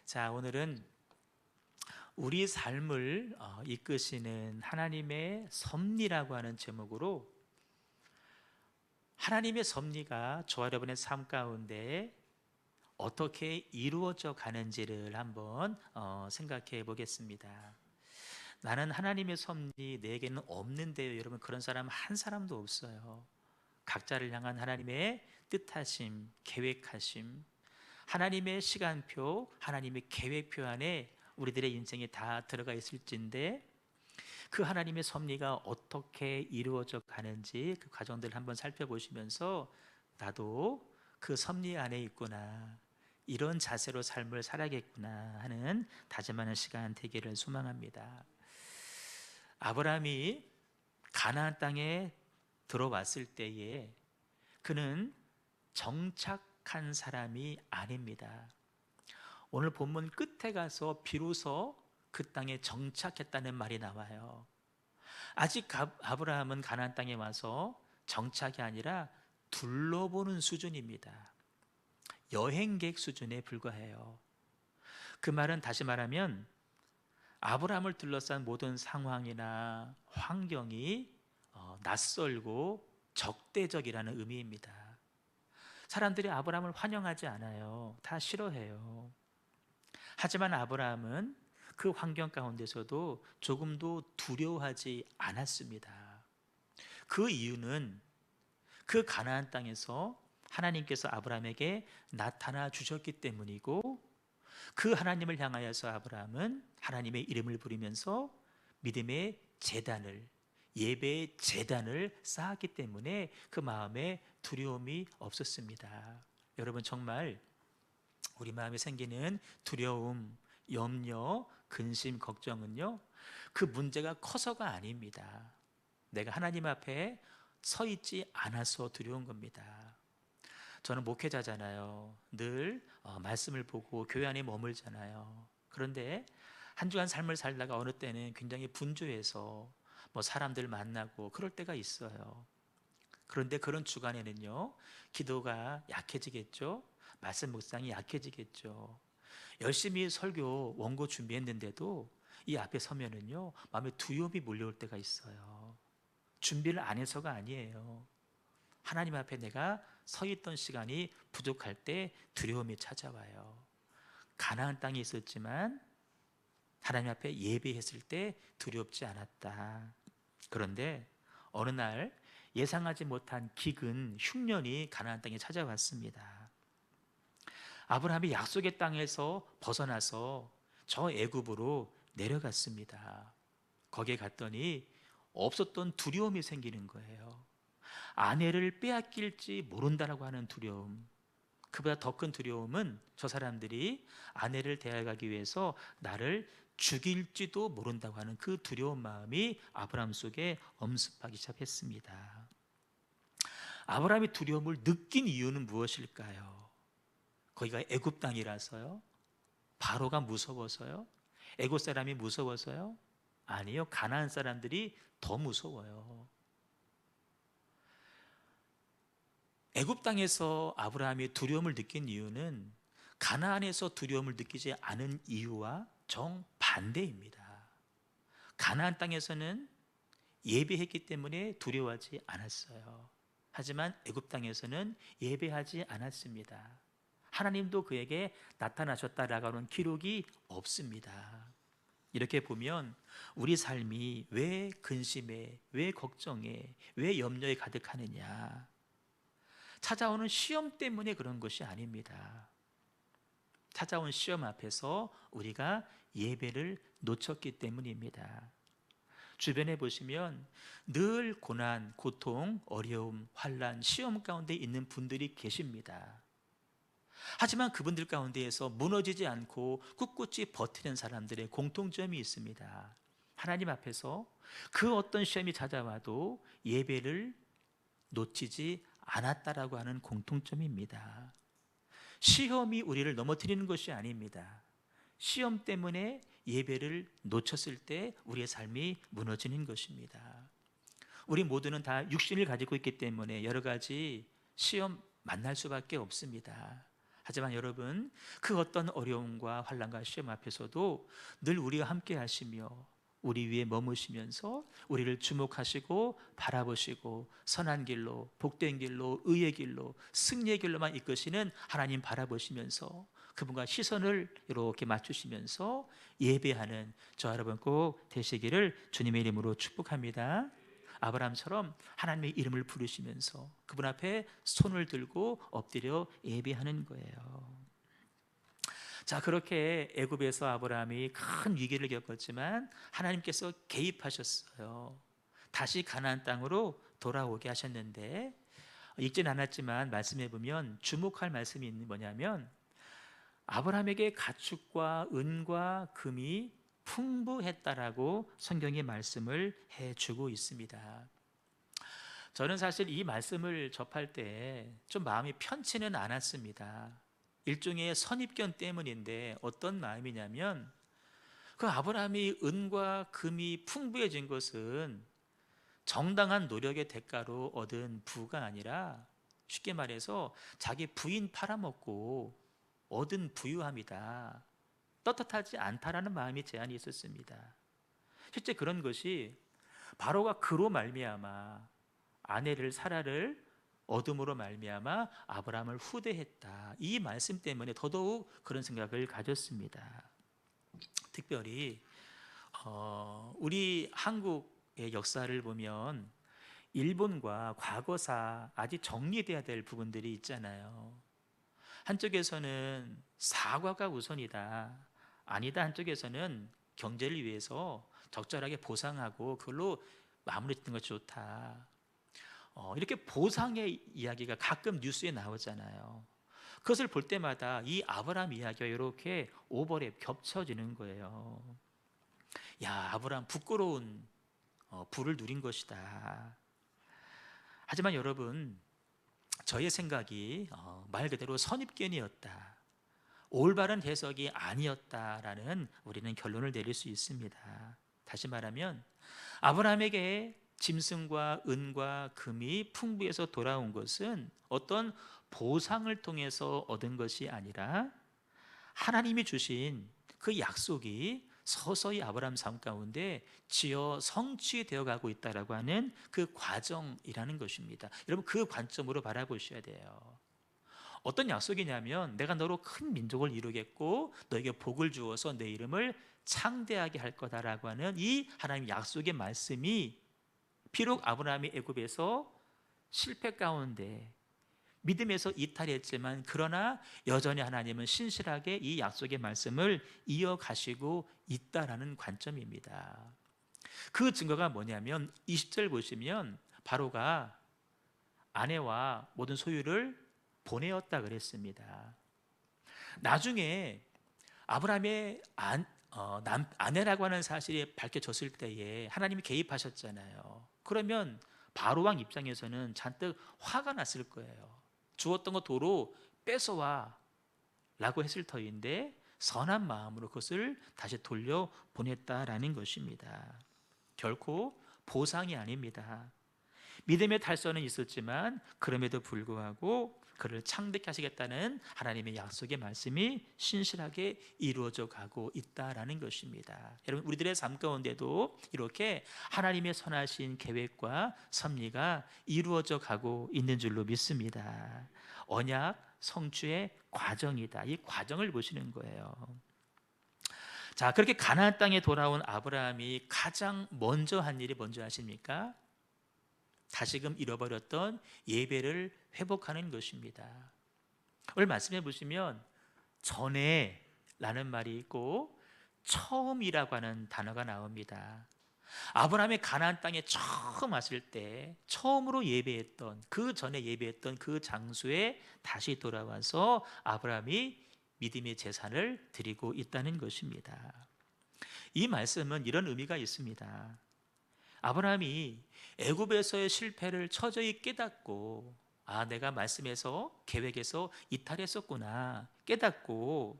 자, 오늘은 우리 삶을 이끄시는 하나님의 섭리라고 하는 제목으로 하나님의 섭리가 저와 여러분의 삶 가운데 어떻게 이루어져 가는지를 한번 생각해 보겠습니다. 나는 하나님의 섭리 내게는 없는데요. 여러분, 그런 사람 한 사람도 없어요. 각자를 향한 하나님의 뜻하심, 계획하심, 하나님의 시간표, 하나님의 계획표 안에 우리들의 인생이 다 들어가 있을진데, 그 하나님의 섭리가 어떻게 이루어져 가는지 그 과정들을 한번 살펴보시면서 나도 그 섭리 안에 있구나, 이런 자세로 삶을 살아야겠구나 하는 다짐하는 시간 되기를 소망합니다. 아브라함이 가나안 땅에 들어왔을 때에 그는 정착한 사람이 아닙니다. 오늘 본문 끝에 가서 비로소 그 땅에 정착했다는 말이 나와요. 아직 아브라함은 가나안 땅에 와서 정착이 아니라 둘러보는 수준입니다. 여행객 수준에 불과해요. 그 말은 다시 말하면 아브라함을 둘러싼 모든 상황이나 환경이 낯설고 적대적이라는 의미입니다. 사람들이 아브라함을 환영하지 않아요. 다 싫어해요. 하지만 아브라함은 그 환경 가운데서도 조금도 두려워하지 않았습니다. 그 이유는 그 가나안 땅에서 하나님께서 아브라함에게 나타나 주셨기 때문이고, 그 하나님을 향하여서 아브라함은 하나님의 이름을 부르면서 믿음의 제단을, 예배의 제단을 쌓았기 때문에 그 마음에 두려움이 없었습니다. 여러분, 정말 우리 마음에 생기는 두려움, 염려, 근심, 걱정은요, 그 문제가 커서가 아닙니다. 내가 하나님 앞에 서 있지 않아서 두려운 겁니다. 저는 목회자잖아요. 늘 말씀을 보고 교회 안에 머물잖아요. 그런데 한 주간 삶을 살다가 어느 때는 굉장히 분주해서 사람들 만나고 그럴 때가 있어요. 그런데 그런 주간에는요, 기도가 약해지겠죠. 말씀 묵상이 약해지겠죠. 열심히 설교 원고 준비했는데도 이 앞에 서면은요, 마음에 두려움이 몰려올 때가 있어요. 준비를 안 해서가 아니에요. 하나님 앞에 내가 서 있던 시간이 부족할 때 두려움이 찾아와요. 가나안 땅에 있었지만 하나님 앞에 예배했을 때 두렵지 않았다. 그런데 어느 날 예상하지 못한 기근, 흉년이 가나안 땅에 찾아왔습니다. 아브라함이 약속의 땅에서 벗어나서 저 애굽으로 내려갔습니다. 거기에 갔더니 없었던 두려움이 생기는 거예요. 아내를 빼앗길지 모른다라고 하는 두려움. 그보다 더 큰 두려움은 저 사람들이 아내를 대하기 위해서 나를 죽일지도 모른다고 하는 그 두려운 마음이 아브라함 속에 엄습하기 시작했습니다. 아브라함이 두려움을 느낀 이유는 무엇일까요? 거기가 애굽 땅이라서요? 바로가 무서워서요? 애굽 사람이 무서워서요? 아니요, 가나안 사람들이 더 무서워요. 애굽 땅에서 아브라함이 두려움을 느낀 이유는 가나안에서 두려움을 느끼지 않은 이유와 정반대입니다. 가나안 땅에서는 예배했기 때문에 두려워하지 않았어요. 하지만 애굽 땅에서는 예배하지 않았습니다. 하나님도 그에게 나타나셨다라고 하는 기록이 없습니다. 이렇게 보면 우리 삶이 왜 근심에, 왜 걱정에, 왜 염려에 가득하느냐, 찾아오는 시험 때문에 그런 것이 아닙니다. 찾아온 시험 앞에서 우리가 예배를 놓쳤기 때문입니다. 주변에 보시면 늘 고난, 고통, 어려움, 환난, 시험 가운데 있는 분들이 계십니다. 하지만 그분들 가운데에서 무너지지 않고 꿋꿋이 버티는 사람들의 공통점이 있습니다. 하나님 앞에서 그 어떤 시험이 찾아와도 예배를 놓치지 않았다라고 하는 공통점입니다. 시험이 우리를 넘어뜨리는 것이 아닙니다. 시험 때문에 예배를 놓쳤을 때 우리의 삶이 무너지는 것입니다. 우리 모두는 다 육신을 가지고 있기 때문에 여러 가지 시험 만날 수밖에 없습니다. 하지만 여러분, 그 어떤 어려움과 환난과 시험 앞에서도 늘 우리와 함께 하시며 우리 위에 머무시면서 우리를 주목하시고 바라보시고 선한 길로, 복된 길로, 의의 길로, 승리의 길로만 이끄시는 하나님 바라보시면서 그분과 시선을 이렇게 맞추시면서 예배하는 저 여러분 꼭 되시기를 주님의 이름으로 축복합니다. 아브라함처럼 하나님의 이름을 부르시면서 그분 앞에 손을 들고 엎드려 예배하는 거예요. 자, 그렇게 애굽에서 아브라함이 큰 위기를 겪었지만 하나님께서 개입하셨어요. 다시 가나안 땅으로 돌아오게 하셨는데, 읽진 않았지만 말씀해 보면 주목할 말씀이 뭐냐면 아브라함에게 가축과 은과 금이 풍부했다라고 성경이 말씀을 해주고 있습니다. 저는 사실 이 말씀을 접할 때 좀 마음이 편치는 않았습니다. 일종의 선입견 때문인데 어떤 마음이냐면 그 아브라함이 은과 금이 풍부해진 것은 정당한 노력의 대가로 얻은 부가 아니라 쉽게 말해서 자기 부인 팔아먹고 얻은 부유함이다, 떳떳하지 않다라는 마음이 제한이 있었습니다. 실제 그런 것이 바로가 그로 말미암아 아내를 사라를 어둠으로 말미암아 아브라함을 후대했다, 이 말씀 때문에 더더욱 그런 생각을 가졌습니다. 특별히 우리 한국의 역사를 보면 일본과 과거사 아직 정리돼야 될 부분들이 있잖아요. 한쪽에서는 사과가 우선이다, 아니다 한쪽에서는 경제를 위해서 적절하게 보상하고 그걸로 마무리 짓는 것이 좋다, 이렇게 보상의 이야기가 가끔 뉴스에 나오잖아요. 그것을 볼 때마다 이 아브라함 이야기가 이렇게 오버랩 겹쳐지는 거예요. 야, 아브라함 부끄러운 부를 누린 것이다. 하지만 여러분, 저의 생각이 말 그대로 선입견이었다, 올바른 해석이 아니었다라는 우리는 결론을 내릴 수 있습니다. 다시 말하면 아브라함에게 짐승과 은과 금이 풍부해서 돌아온 것은 어떤 보상을 통해서 얻은 것이 아니라 하나님이 주신 그 약속이 서서히 아브라함 삶 가운데 지어 성취되어 가고 있다라고 하는 그 과정이라는 것입니다. 여러분, 그 관점으로 바라보셔야 돼요. 어떤 약속이냐면 내가 너로 큰 민족을 이루겠고 너에게 복을 주어서 내 이름을 창대하게 할 거다라고 하는 이 하나님의 약속의 말씀이 비록 아브라함이 애굽에서 실패 가운데 믿음에서 이탈했지만 그러나 여전히 하나님은 신실하게 이 약속의 말씀을 이어가시고 있다라는 관점입니다. 그 증거가 뭐냐면 20절 보시면 바로가 아내와 모든 소유를 보내었다 그랬습니다. 나중에 아브라함의 아내라고 하는 사실이 밝혀졌을 때에 하나님이 개입하셨잖아요. 그러면 바로 왕 입장에서는 잔뜩 화가 났을 거예요. 주었던 거 도로 뺏어와 라고 했을 터인데 선한 마음으로 그것을 다시 돌려 보냈다라는 것입니다. 결코 보상이 아닙니다. 믿음의 탈선은 있었지만 그럼에도 불구하고 그를 창대케 하시겠다는 하나님의 약속의 말씀이 신실하게 이루어져 가고 있다라는 것입니다. 여러분, 우리들의 삶 가운데도 이렇게 하나님의 선하신 계획과 섭리가 이루어져 가고 있는 줄로 믿습니다. 언약 성취의 과정이다, 이 과정을 보시는 거예요. 자, 그렇게 가나안 땅에 돌아온 아브라함이 가장 먼저 한 일이 뭔지 아십니까? 다시금 잃어버렸던 예배를 회복하는 것입니다. 오늘 말씀해 보시면 전에 라는 말이 있고 처음이라고 하는 단어가 나옵니다. 아브라함이 가나안 땅에 처음 왔을 때 처음으로 예배했던, 그 전에 예배했던 그 장소에 다시 돌아와서 아브라함이 믿음의 제사를 드리고 있다는 것입니다. 이 말씀은 이런 의미가 있습니다. 아브라함이 애굽에서의 실패를 처저히 깨닫고, 내가 말씀에서 계획에서 이탈했었구나 깨닫고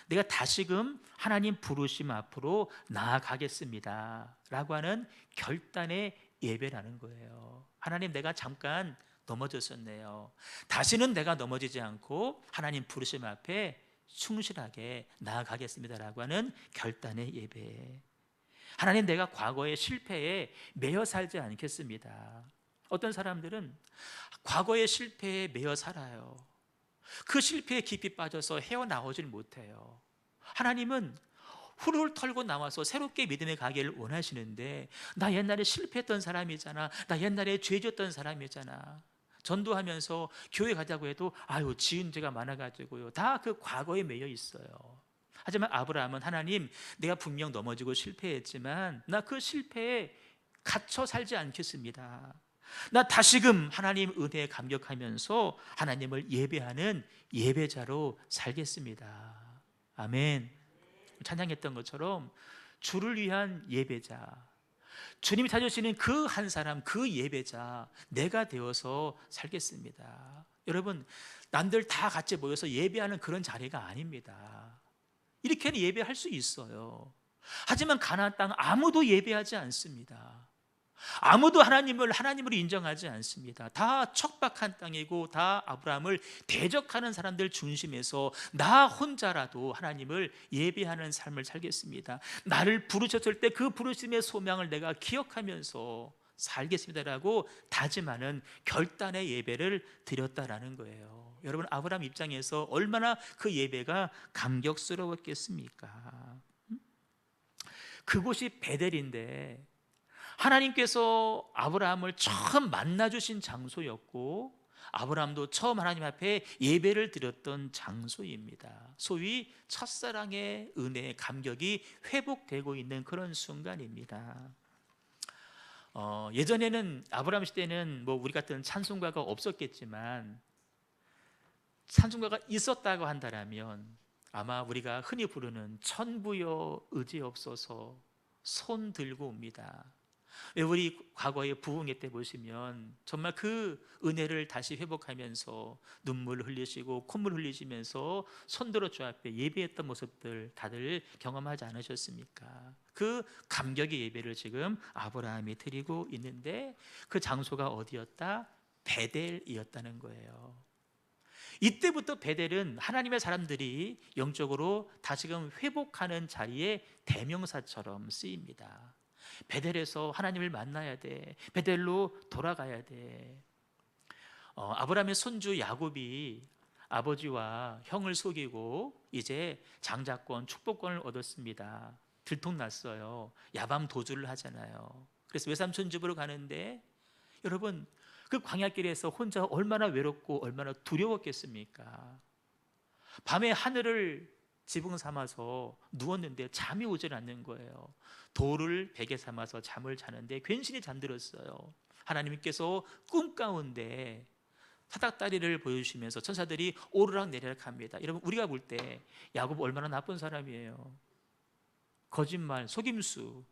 내가 다시금 하나님 부르심 앞으로 나아가겠습니다 라고 하는 결단의 예배라는 거예요. 하나님, 내가 잠깐 넘어졌었네요. 다시는 내가 넘어지지 않고 하나님 부르심 앞에 충실하게 나아가겠습니다라고 하는 결단의 예배. 하나님, 내가 과거의 실패에 매여 살지 않겠습니다. 어떤 사람들은 과거의 실패에 매여 살아요. 그 실패에 깊이 빠져서 헤어나오질 못해요. 하나님은 훌훌 털고 나와서 새롭게 믿음에 가기를 원하시는데, 나 옛날에 실패했던 사람이잖아, 나 옛날에 죄 지었던 사람이잖아, 전도하면서 교회 가자고 해도 아유 지은 죄가 많아가지고요, 다 그 과거에 매여 있어요. 하지만 아브라함은, 하나님, 내가 분명 넘어지고 실패했지만 나 그 실패에 갇혀 살지 않겠습니다. 나 다시금 하나님 은혜에 감격하면서 하나님을 예배하는 예배자로 살겠습니다. 아멘. 찬양했던 것처럼 주를 위한 예배자, 주님이 찾으시는 그 한 사람, 그 예배자 내가 되어서 살겠습니다. 여러분, 남들 다 같이 모여서 예배하는 그런 자리가 아닙니다. 이렇게는 예배할 수 있어요. 하지만 가나안 땅 아무도 예배하지 않습니다. 아무도 하나님을 인정하지 않습니다. 다 척박한 땅이고 다 아브라함을 대적하는 사람들 중심에서 나 혼자라도 하나님을 예배하는 삶을 살겠습니다. 나를 부르셨을 때 그 부르심의 소명을 내가 기억하면서 살겠습니다라고 다짐하는 결단의 예배를 드렸다라는 거예요. 여러분, 아브라함 입장에서 얼마나 그 예배가 감격스러웠겠습니까? 그곳이 베델인데 하나님께서 아브라함을 처음 만나주신 장소였고, 아브라함도 처음 하나님 앞에 예배를 드렸던 장소입니다. 소위 첫사랑의 은혜의 감격이 회복되고 있는 그런 순간입니다. 예전에는 아브라함 시대는 뭐 우리 같은 찬송가가 없었겠지만, 찬송가가 있었다고 한다면 아마 우리가 흔히 부르는 천부여 의지없소서 손 들고 옵니다. 우리 과거의 부흥회 때 보시면 정말 그 은혜를 다시 회복하면서 눈물 흘리시고 콧물 흘리시면서 손들어 주 앞에 예배했던 모습들 다들 경험하지 않으셨습니까? 그 감격의 예배를 지금 아브라함이 드리고 있는데, 그 장소가 어디였다? 베델이었다는 거예요. 이때부터 베델은 하나님의 사람들이 영적으로 다시금 회복하는 자리의 대명사처럼 쓰입니다. 베델에서 하나님을 만나야 돼. 베델로 돌아가야 돼. 아브라함의 손주 야곱이 아버지와 형을 속이고 이제 장자권, 축복권을 얻었습니다. 들통났어요. 야밤 도주를 하잖아요. 그래서 외삼촌 집으로 가는데, 여러분, 그 광야길에서 혼자 얼마나 외롭고 얼마나 두려웠겠습니까? 밤에 하늘을 지붕 삼아서 누웠는데 잠이 오질 않는 거예요. 돌을 베개 삼아서 잠을 자는데 괜시리 잠들었어요. 하나님께서 꿈 가운데 사닥다리를 보여주시면서 천사들이 오르락 내리락 합니다. 여러분, 우리가 볼 때 야곱 얼마나 나쁜 사람이에요. 거짓말, 속임수.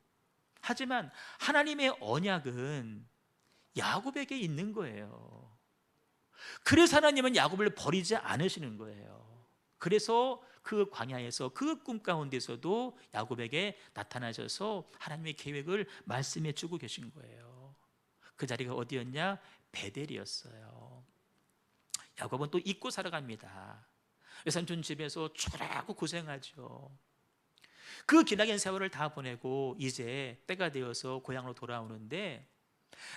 하지만 하나님의 언약은 야곱에게 있는 거예요. 그래서 하나님은 야곱을 버리지 않으시는 거예요. 그래서 그 광야에서 그 꿈 가운데서도 야곱에게 나타나셔서 하나님의 계획을 말씀해 주고 계신 거예요. 그 자리가 어디였냐? 베델이었어요. 야곱은 또 잊고 살아갑니다. 외삼촌 집에서 죽으라고 고생하죠. 그 기나긴 세월을 다 보내고 이제 때가 되어서 고향으로 돌아오는데,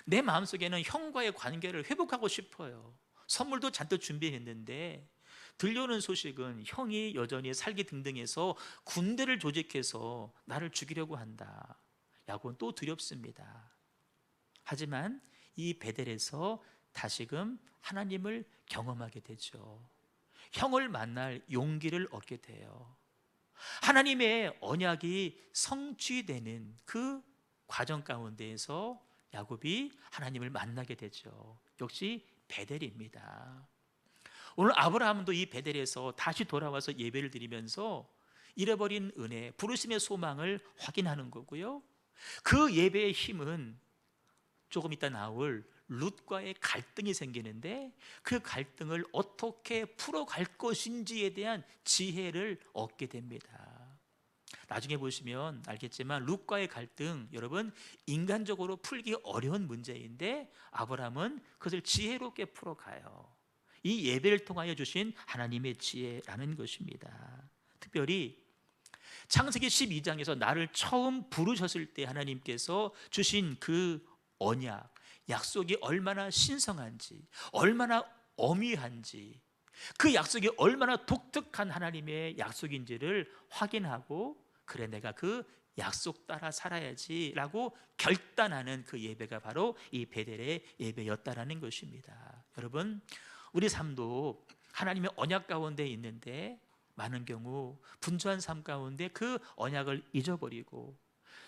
내 마음속에는 형과의 관계를 회복하고 싶어요. 선물도 잔뜩 준비했는데 들려오는 소식은 형이 여전히 살기 등등해서 군대를 조직해서 나를 죽이려고 한다. 야곱은 또 두렵습니다. 하지만 이 베델에서 다시금 하나님을 경험하게 되죠. 형을 만날 용기를 얻게 돼요. 하나님의 언약이 성취되는 그 과정 가운데에서 야곱이 하나님을 만나게 되죠. 역시 베델입니다. 오늘 아브라함도 이 베델에서 다시 돌아와서 예배를 드리면서 잃어버린 은혜, 부르심의 소망을 확인하는 거고요. 그 예배의 힘은 조금 이따 나올 룻과의 갈등이 생기는데, 그 갈등을 어떻게 풀어갈 것인지에 대한 지혜를 얻게 됩니다. 나중에 보시면 알겠지만 룻과의 갈등, 여러분 인간적으로 풀기 어려운 문제인데 아브라함은 그것을 지혜롭게 풀어가요. 이 예배를 통하여 주신 하나님의 지혜라는 것입니다. 특별히 창세기 12장에서 나를 처음 부르셨을 때 하나님께서 주신 그 언약, 약속이 얼마나 신성한지, 얼마나 엄위한지, 그 약속이 얼마나 독특한 하나님의 약속인지를 확인하고, 그래 내가 그 약속 따라 살아야지 라고 결단하는 그 예배가 바로 이 베델의 예배였다라는 것입니다. 여러분, 우리 삶도 하나님의 언약 가운데 있는데 많은 경우 분주한 삶 가운데 그 언약을 잊어버리고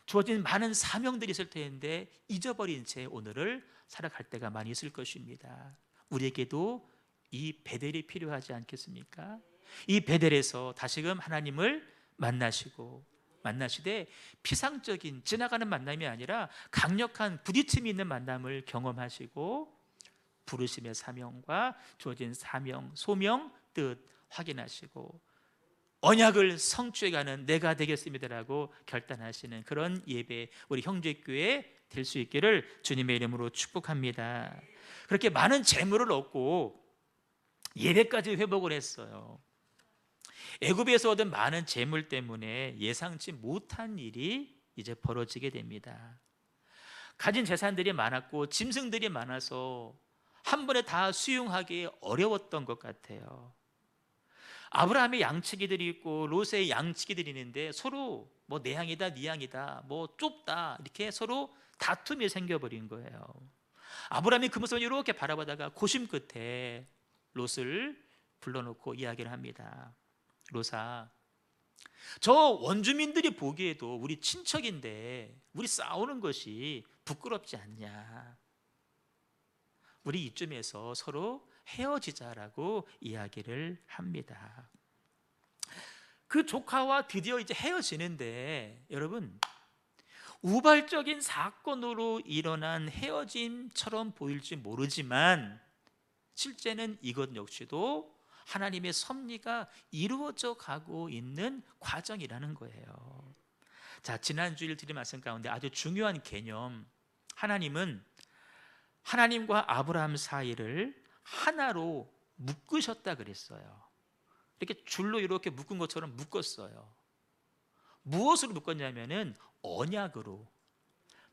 주어진 많은 사명들이 있을 텐데 잊어버린 채 오늘을 살아갈 때가 많이 있을 것입니다. 우리에게도 이 베델이 필요하지 않겠습니까? 이 베델에서 다시금 하나님을 만나시되 피상적인 지나가는 만남이 아니라 강력한 부딪힘이 있는 만남을 경험하시고 부르심의 사명과 주어진 사명, 소명, 뜻 확인하시고 언약을 성취해가는 내가 되겠습니다라고 결단하시는 그런 예배, 우리 형제교회 될 수 있기를 주님의 이름으로 축복합니다. 그렇게 많은 재물을 얻고 예배까지 회복을 했어요. 애굽에서 얻은 많은 재물 때문에 예상치 못한 일이 이제 벌어지게 됩니다. 가진 재산들이 많았고 짐승들이 많아서 한 번에 다 수용하기 어려웠던 것 같아요. 아브라함의 양치기들이 있고 롯의 양치기들이 있는데 서로 뭐 내 양이다 네 양이다 뭐 좁다 이렇게 서로 다툼이 생겨버린 거예요. 아브라함이 그 모습을 이렇게 바라보다가 고심 끝에 롯을 불러놓고 이야기를 합니다. 롯아, 저 원주민들이 보기에도 우리 친척인데 우리 싸우는 것이 부끄럽지 않냐? 우리 이쯤에서 서로 헤어지자라고 이야기를 합니다. 그 조카와 드디어 이제 헤어지는데 여러분, 우발적인 사건으로 일어난 헤어짐처럼 보일지 모르지만 실제는 이것 역시도 하나님의 섭리가 이루어져 가고 있는 과정이라는 거예요. 자, 지난주일 드린 말씀 가운데 아주 중요한 개념, 하나님과 아브라함 사이를 하나로 묶으셨다 그랬어요. 이렇게 줄로 이렇게 묶은 것처럼 묶었어요. 무엇으로 묶었냐면은 언약으로,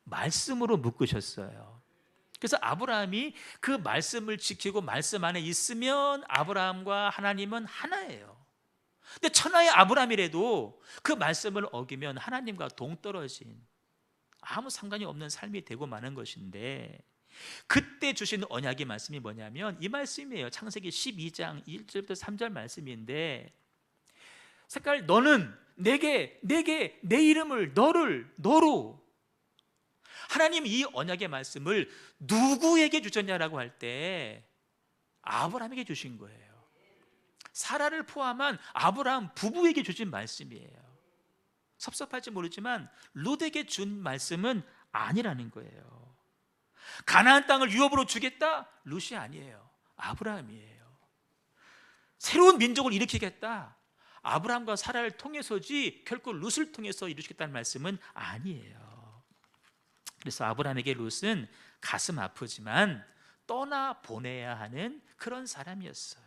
말씀으로 묶으셨어요. 그래서 아브라함이 그 말씀을 지키고 말씀 안에 있으면 아브라함과 하나님은 하나예요. 근데 천하의 아브라함이라도 그 말씀을 어기면 하나님과 동떨어진 아무 상관이 없는 삶이 되고 마는 것인데, 그때 주신 언약의 말씀이 뭐냐면 이 말씀이에요. 창세기 12장 1절부터 3절 말씀인데, 색깔 너는 내게 내 이름을 너로, 하나님 이 언약의 말씀을 누구에게 주셨냐라고 할 때 아브라함에게 주신 거예요. 사라를 포함한 아브라함 부부에게 주신 말씀이에요. 섭섭할지 모르지만 롯에게 준 말씀은 아니라는 거예요. 가나안 땅을 유업으로 주겠다? 롯이 아니에요. 아브라함이에요. 새로운 민족을 일으키겠다? 아브라함과 사라를 통해서지 결코 롯을 통해서 이루시겠다는 말씀은 아니에요. 그래서 아브라함에게 롯은 가슴 아프지만 떠나 보내야 하는 그런 사람이었어요.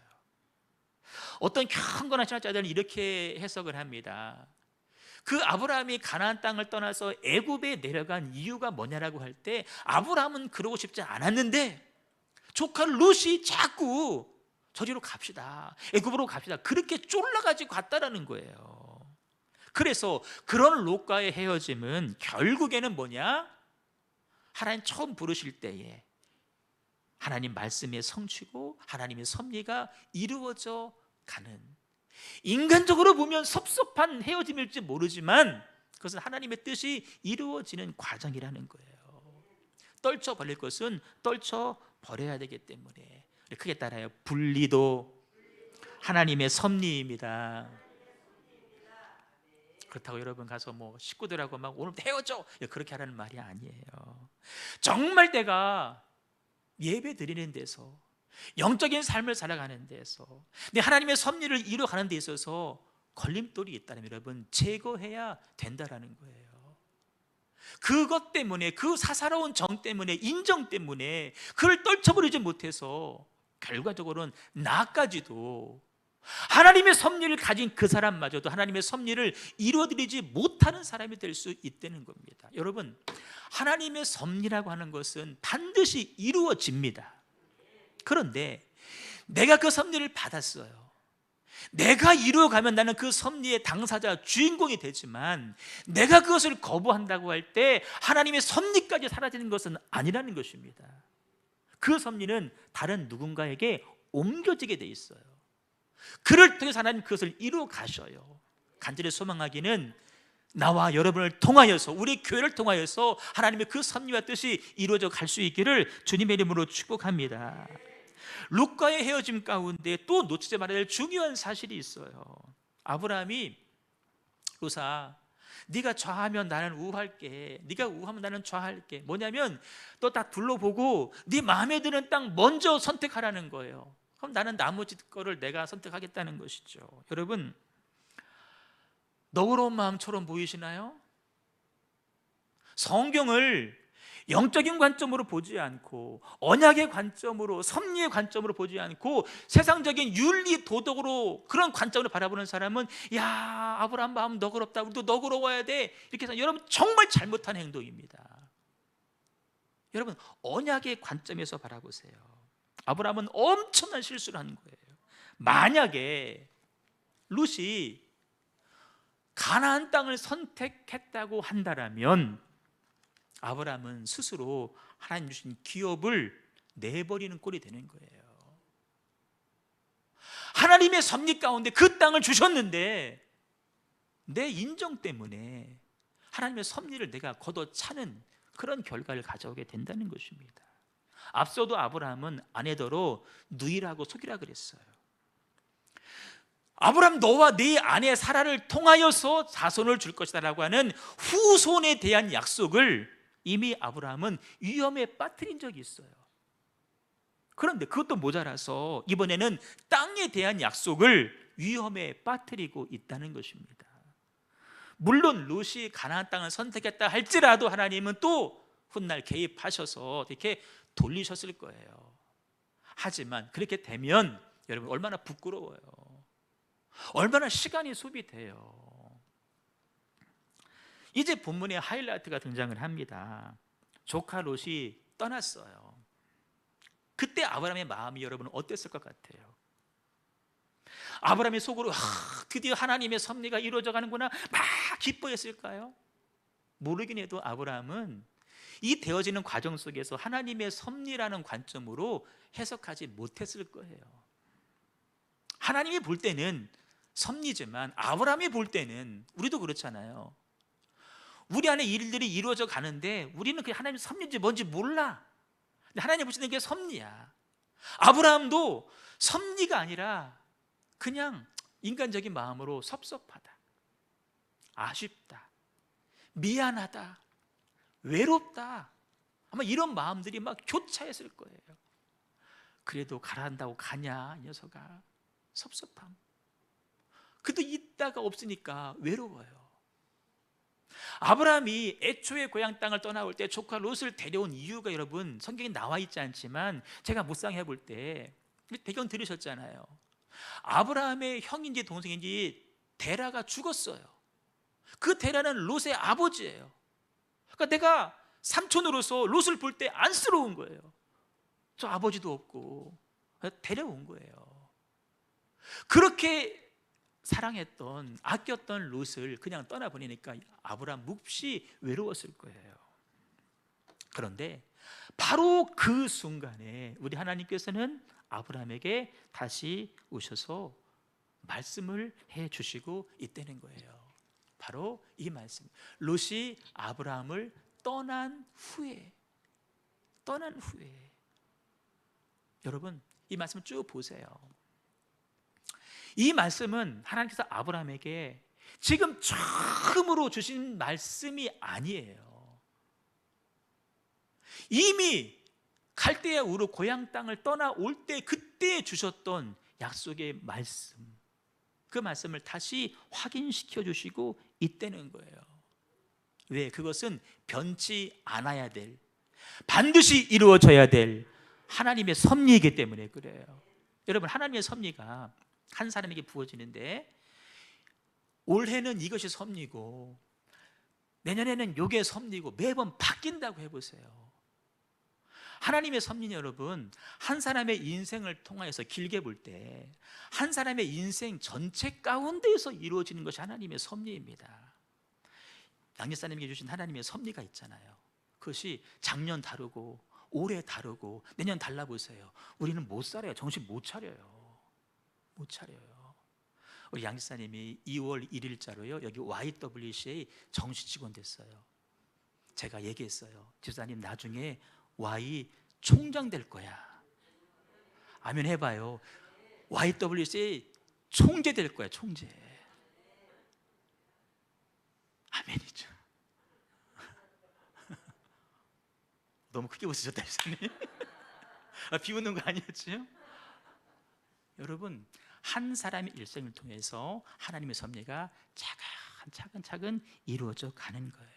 어떤 경건한 신학자들은 이렇게 해석을 합니다. 그 아브라함이 가나안 땅을 떠나서 애굽에 내려간 이유가 뭐냐라고 할 때, 아브라함은 그러고 싶지 않았는데 조카 롯이 자꾸 저리로 갑시다, 애굽으로 갑시다, 그렇게 쫄라가지고 갔다라는 거예요. 그래서 그런 롯과의 헤어짐은 결국에는 뭐냐? 하나님 처음 부르실 때에 하나님 말씀의 성취고 하나님의 섭리가 이루어져 가는, 인간적으로 보면 섭섭한 헤어짐일지 모르지만 그것은 하나님의 뜻이 이루어지는 과정이라는 거예요. 떨쳐버릴 것은 떨쳐버려야 되기 때문에 크게 따라요. 분리도 하나님의 섭리입니다. 그렇다고 여러분 가서 뭐 식구들하고 막 오늘부터 헤어져 그렇게 하라는 말이 아니에요. 정말 내가 예배 드리는 데서, 영적인 삶을 살아가는 데서, 내 하나님의 섭리를 이루어가는 데 있어서 걸림돌이 있다면 여러분 제거해야 된다라는 거예요. 그것 때문에, 그 사사로운 정 때문에, 인정 때문에 그를 떨쳐버리지 못해서 결과적으로는 나까지도, 하나님의 섭리를 가진 그 사람마저도 하나님의 섭리를 이루어드리지 못하는 사람이 될 수 있다는 겁니다. 여러분, 하나님의 섭리라고 하는 것은 반드시 이루어집니다. 그런데 내가 그 섭리를 받았어요. 내가 이루어가면 나는 그 섭리의 당사자, 주인공이 되지만 내가 그것을 거부한다고 할 때 하나님의 섭리까지 사라지는 것은 아니라는 것입니다. 그 섭리는 다른 누군가에게 옮겨지게 돼 있어요. 그를 통해서 하나님 그것을 이루어 가셔요. 간절히 소망하기는 나와 여러분을 통하여서, 우리 교회를 통하여서 하나님의 그 섭리와 뜻이 이루어져 갈 수 있기를 주님의 이름으로 축복합니다. 룻과의 헤어짐 가운데 또 놓치지 말아야 될 중요한 사실이 있어요. 아브라함이 룻아, 네가 좌하면 나는 우할게, 네가 우하면 나는 좌할게. 뭐냐면 또 다 둘러보고 네 마음에 드는 땅 먼저 선택하라는 거예요. 그럼 나는 나머지 거를 내가 선택하겠다는 것이죠. 여러분, 너그러운 마음처럼 보이시나요? 성경을 영적인 관점으로 보지 않고 언약의 관점으로, 섭리의 관점으로 보지 않고 세상적인 윤리 도덕으로, 그런 관점으로 바라보는 사람은 야, 아브라함 마음 너그럽다, 우리도 너그러워야 돼, 이렇게 해서 여러분 정말 잘못한 행동입니다. 여러분, 언약의 관점에서 바라보세요. 아브라함은 엄청난 실수를 한 거예요. 만약에 룻이 가나안 땅을 선택했다고 한다면 아브라함은 스스로 하나님 주신 기업을 내버리는 꼴이 되는 거예요. 하나님의 섭리 가운데 그 땅을 주셨는데 내 인정 때문에 하나님의 섭리를 내가 걷어차는 그런 결과를 가져오게 된다는 것입니다. 앞서도 아브라함은 아내더러 누이라고 속이라 그랬어요. 아브라함, 너와 네 아내 사라를 통하여서 자손을 줄 것이다 라고 하는 후손에 대한 약속을 이미 아브라함은 위험에 빠뜨린 적이 있어요. 그런데 그것도 모자라서 이번에는 땅에 대한 약속을 위험에 빠뜨리고 있다는 것입니다. 물론 룻이 가나안 땅을 선택했다 할지라도 하나님은 또 훗날 개입하셔서 이렇게 돌리셨을 거예요. 하지만 그렇게 되면 여러분 얼마나 부끄러워요. 얼마나 시간이 소비돼요. 이제 본문에 하이라이트가 등장을 합니다. 조카 롯이 떠났어요. 그때 아브라함의 마음이 여러분 어땠을 것 같아요? 아브라함의 속으로 드디어 하나님의 섭리가 이루어져 가는구나 막 기뻐했을까요? 모르긴 해도 아브라함은 이 되어지는 과정 속에서 하나님의 섭리라는 관점으로 해석하지 못했을 거예요. 하나님이 볼 때는 섭리지만 아브라함이 볼 때는, 우리도 그렇잖아요. 우리 안에 일들이 이루어져 가는데 우리는 그게 하나님의 섭리인지 뭔지 몰라. 근데 하나님 보시는 게 섭리야. 아브라함도 섭리가 아니라 그냥 인간적인 마음으로 섭섭하다, 아쉽다, 미안하다, 외롭다, 아마 이런 마음들이 막 교차했을 거예요. 그래도 가란다고 가냐 이 녀석아, 섭섭함. 그래도 있다가 없으니까 외로워요. 아브라함이 애초에 고향 땅을 떠나올 때 조카 롯을 데려온 이유가 여러분 성경에 나와 있지 않지만 제가 묵상해 볼 때 배경 들으셨잖아요. 아브라함의 형인지 동생인지 데라가 죽었어요. 그 데라는 롯의 아버지예요. 그러니까 내가 삼촌으로서 롯을 볼 때 안쓰러운 거예요. 저 아버지도 없고 데려온 거예요. 그렇게 사랑했던, 아꼈던 롯을 그냥 떠나보내니까 아브라함 몹시 외로웠을 거예요. 그런데 바로 그 순간에 우리 하나님께서는 아브라함에게 다시 오셔서 말씀을 해 주시고 있다는 거예요. 바로 이 말씀. 롯이 아브라함을 떠난 후에 여러분 이 말씀을 쭉 보세요. 이 말씀은 하나님께서 아브라함에게 지금 처음으로 주신 말씀이 아니에요. 이미 갈대아 우르 고향 땅을 떠나올 때 그때 주셨던 약속의 말씀. 그 말씀을 다시 확인시켜 주시고 있다는 거예요. 왜? 그것은 변치 않아야 될, 반드시 이루어져야 될 하나님의 섭리이기 때문에 그래요. 여러분, 하나님의 섭리가 한 사람에게 부어지는데 올해는 이것이 섭리고 내년에는 이게 섭리고 매번 바뀐다고 해보세요. 하나님의 섭리는 여러분, 한 사람의 인생을 통하여서 길게 볼 때 한 사람의 인생 전체 가운데에서 이루어지는 것이 하나님의 섭리입니다. 양육사님에게 주신 하나님의 섭리가 있잖아요. 그것이 작년 다르고 올해 다르고 내년 달라보세요. 우리는 못 살아요. 정신 못 차려요. 못 차려요. 우리 양육사님이 2월 1일자로요 여기 YWCA 정식 직원 됐어요. 제가 얘기했어요. 집사님, 나중에 Y 총장 될 거야. 아멘 해봐요. YWCA 총재 될 거야. 총재. 아멘이죠. 너무 크게 웃으셨다 집사님. 비웃는 거 아니었죠? 여러분, 한 사람의 일생을 통해서 하나님의 섭리가 차근차근 이루어져 가는 거예요.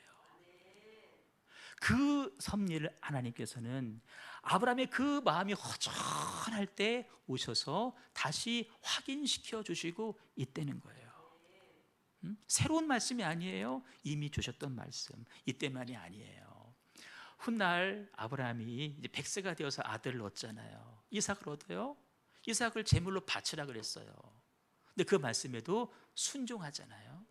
그 섭리를 하나님께서는 아브라함의 그 마음이 허전할 때 오셔서 다시 확인시켜 주시고 있다는 거예요. 새로운 말씀이 아니에요. 이미 주셨던 말씀, 이때만이 아니에요. 훗날 아브라함이 이제 100세가 되어서 아들을 얻잖아요. 이삭을 얻어요. 이삭을 제물로 바치라 그랬어요. 근데 그 말씀에도 순종하잖아요.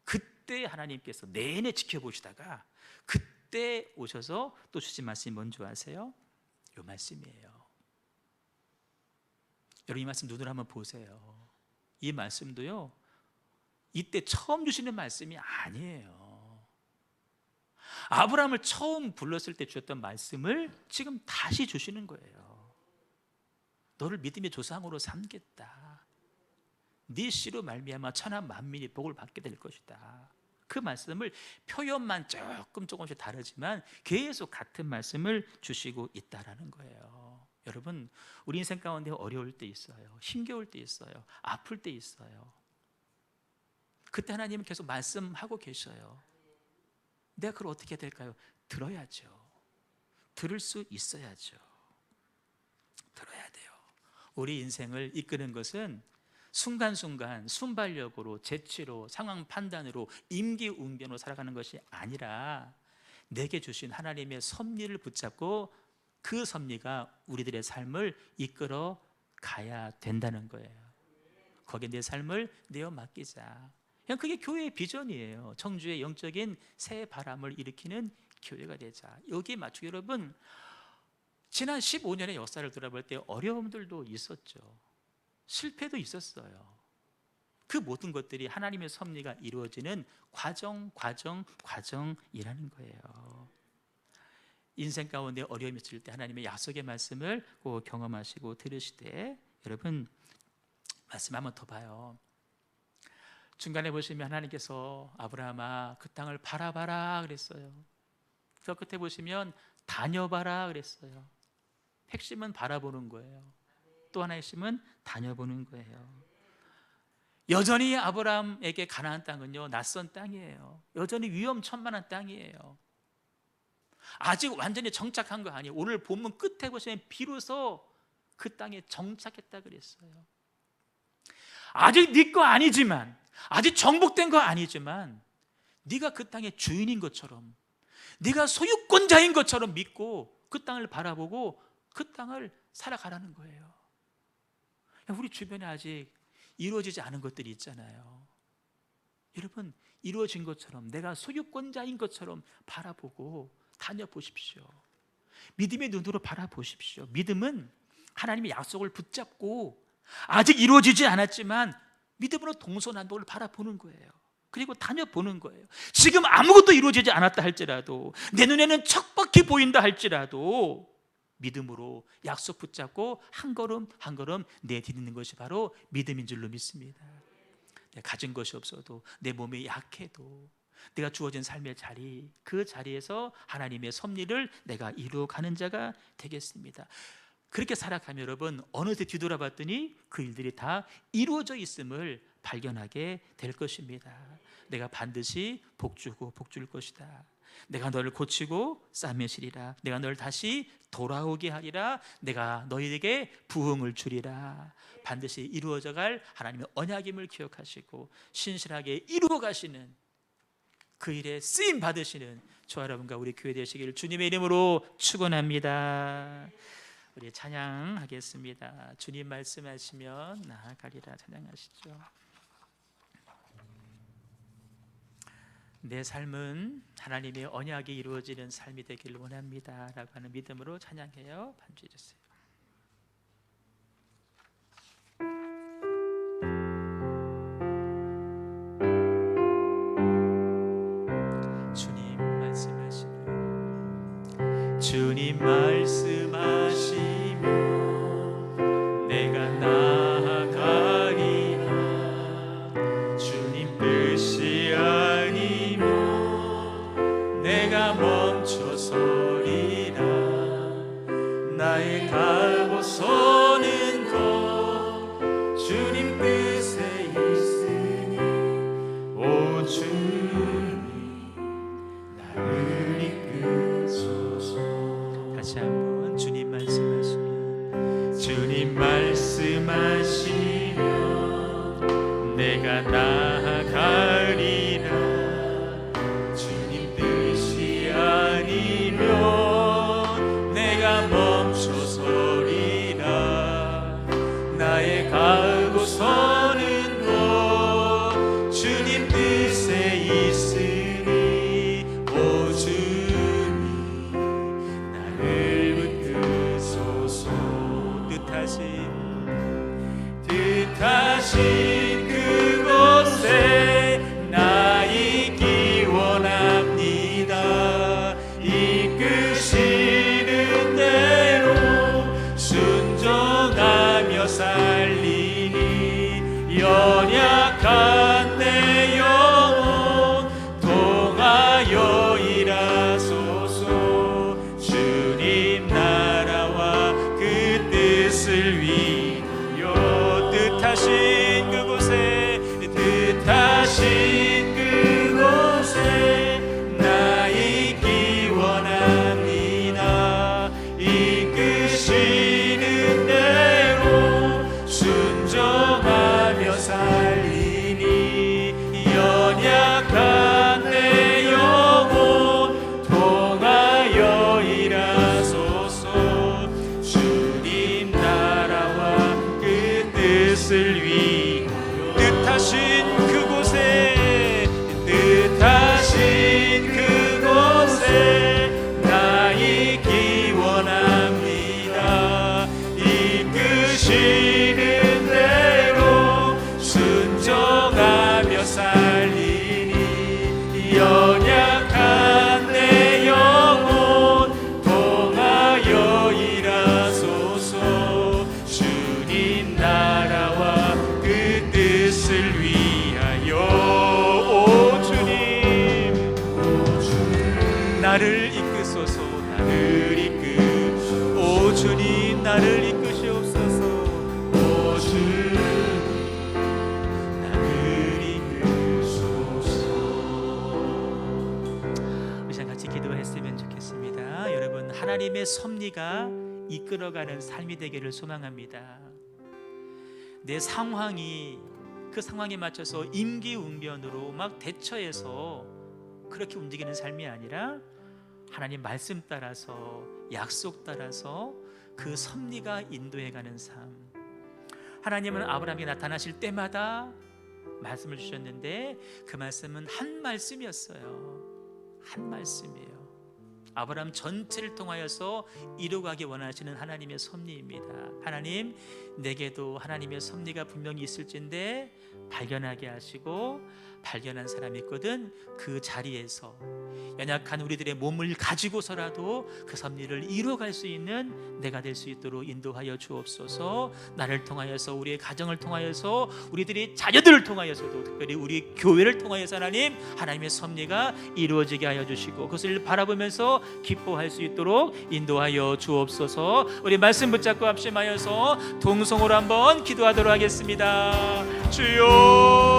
그때 하나님께서 내내 지켜보시다가 그때 오셔서 또 주신 말씀이 뭔지 아세요? 이 말씀이에요. 여러분, 이 말씀 눈으로 한번 보세요. 이 말씀도요 이때 처음 주시는 말씀이 아니에요. 아브라함을 처음 불렀을 때 주셨던 말씀을 지금 다시 주시는 거예요. 너를 믿음의 조상으로 삼겠다. 네 씨로 말미암아 천하 만민이 복을 받게 될 것이다. 그 말씀을 표현만 조금씩 다르지만 계속 같은 말씀을 주시고 있다라는 거예요. 여러분, 우리 인생 가운데 어려울 때 있어요. 힘겨울 때 있어요. 아플 때 있어요. 그때 하나님은 계속 말씀하고 계셔요. 내가 그걸 어떻게 해야 될까요? 들어야죠. 들을 수 있어야죠. 들어야 돼요. 우리 인생을 이끄는 것은 순간순간 순발력으로, 재치로, 상황 판단으로, 임기응변으로 살아가는 것이 아니라 내게 주신 하나님의 섭리를 붙잡고 그 섭리가 우리들의 삶을 이끌어 가야 된다는 거예요. 거기에 내 삶을 내어 맡기자. 그냥 그게 교회의 비전이에요. 청주의 영적인 새 바람을 일으키는 교회가 되자. 여기에 맞추고 여러분, 지난 15년의 역사를 돌아볼 때 어려움들도 있었죠. 실패도 있었어요. 그 모든 것들이 하나님의 섭리가 이루어지는 과정이라는 거예요. 인생 가운데 어려움이 있을 때 하나님의 약속의 말씀을 꼭 경험하시고 들으시되, 여러분 말씀 한번 더 봐요. 중간에 보시면 하나님께서 아브라함아 그 땅을 바라봐라 그랬어요. 저 끝에 보시면 다녀봐라 그랬어요. 핵심은 바라보는 거예요. 또 하나의 핵심은 다녀보는 거예요. 여전히 아브라함에게 가나안 땅은요 낯선 땅이에요. 여전히 위험천만한 땅이에요. 아직 완전히 정착한 거 아니에요. 오늘 본문 끝에 보시면 비로소 그 땅에 정착했다 그랬어요. 아직 네 거 아니지만, 아직 정복된 거 아니지만 네가 그 땅의 주인인 것처럼, 네가 소유권자인 것처럼 믿고 그 땅을 바라보고 그 땅을 살아가라는 거예요. 우리 주변에 아직 이루어지지 않은 것들이 있잖아요. 여러분, 이루어진 것처럼, 내가 소유권자인 것처럼 바라보고 다녀보십시오. 믿음의 눈으로 바라보십시오. 믿음은 하나님의 약속을 붙잡고 아직 이루어지지 않았지만 믿음으로 동서남북을 바라보는 거예요. 그리고 다녀보는 거예요. 지금 아무것도 이루어지지 않았다 할지라도, 내 눈에는 척박히 보인다 할지라도 믿음으로 약속 붙잡고 한 걸음 한 걸음 내디디는 것이 바로 믿음인 줄로 믿습니다. 내가 가진 것이 없어도, 내 몸이 약해도, 내가 주어진 삶의 자리, 그 자리에서 하나님의 섭리를 내가 이루어가는 자가 되겠습니다. 그렇게 살아가면 여러분 어느새 뒤돌아봤더니 그 일들이 다 이루어져 있음을 발견하게 될 것입니다. 내가 반드시 복주고 복줄 것이다. 내가 너를 고치고 싸매시리라. 내가 너를 다시 돌아오게 하리라. 내가 너희에게 부흥을 주리라. 반드시 이루어져갈 하나님의 언약임을 기억하시고 신실하게 이루어 가시는 그 일에 쓰임 받으시는 저와 여러분과 우리 교회 되시기를 주님의 이름으로 축원합니다. 우리 찬양하겠습니다. 주님 말씀하시면 나아가리라. 찬양하시죠. 내 삶은 하나님의 언약이 이루어지는 삶이 되기를 원합니다 라고 하는 믿음으로 찬양해요. 반주해 주세요. 주님 말씀하시면 내가 나아가리라. 주님 뜻이 아니면 내가 멈춰서리라. 나의 가고 서는 것 주님 뜻에 있으니 오 주님 나를 이끄소서. 다시 한번 주님 말씀하시면 주님 말씀하시면 내가 나아가리라. 주님 뜻이 아니면 내가 멈춰서리라. 나의 가고 서는 것 주님 뜻에 있으니 오 주님 나를 붙드소서. 뜻하신 그곳에 나 있기 원합니다. 이끄시는 대로 순종하며 살리니 연약한 내 영혼 통하여 일하소서. 주님 나라와 그 뜻을 위하여 뜻하신 그곳에 나 있기 원합니다. 이끄시는 대로 순종하며 살리니 연약한 내 영혼 통하여 일하소서. 주님 나라와 그 뜻을 위하여 뜻하신 그곳에 나 있기 원합니다. 이끄시는 대로 순종하며 살리니 연약한 내 영혼 통하여 일하소서. 주님 나라와 그 뜻을 위하여 나를 이끄소서. 나를 이끄소서. 오 주님 나를 이끄시옵소서. 오 주님 나를 이끄소서. 우리 시간 같이 기도했으면 좋겠습니다. 여러분 하나님의 섭리가 이끌어가는 삶이 되기를 소망합니다. 내 상황이 그 상황에 맞춰서 임기응변으로 막 대처해서 그렇게 움직이는 삶이 아니라 하나님 말씀 따라서 약속 따라서 그 섭리가 인도해가는 삶. 하나님은 아브라함에게 나타나실 때마다 말씀을 주셨는데 그 말씀은 한 말씀이었어요. 한 말씀이에요. 아브라함 전체를 통하여서 이루어가기 원하시는 하나님의 섭리입니다. 하나님 내게도 하나님의 섭리가 분명히 있을진데 발견하게 하시고 발견한 사람이 있거든 그 자리에서 연약한 우리들의 몸을 가지고서라도 그 섭리를 이루어갈 수 있는 내가 될 수 있도록 인도하여 주옵소서. 나를 통하여서 우리의 가정을 통하여서 우리들의 자녀들을 통하여서도 특별히 우리 교회를 통하여서 하나님의 섭리가 이루어지게 하여 주시고 그것을 바라보면서 기뻐할 수 있도록 인도하여 주옵소서. 우리 말씀 붙잡고 합심하여서 음성으로 한번 기도하도록 하겠습니다. 주여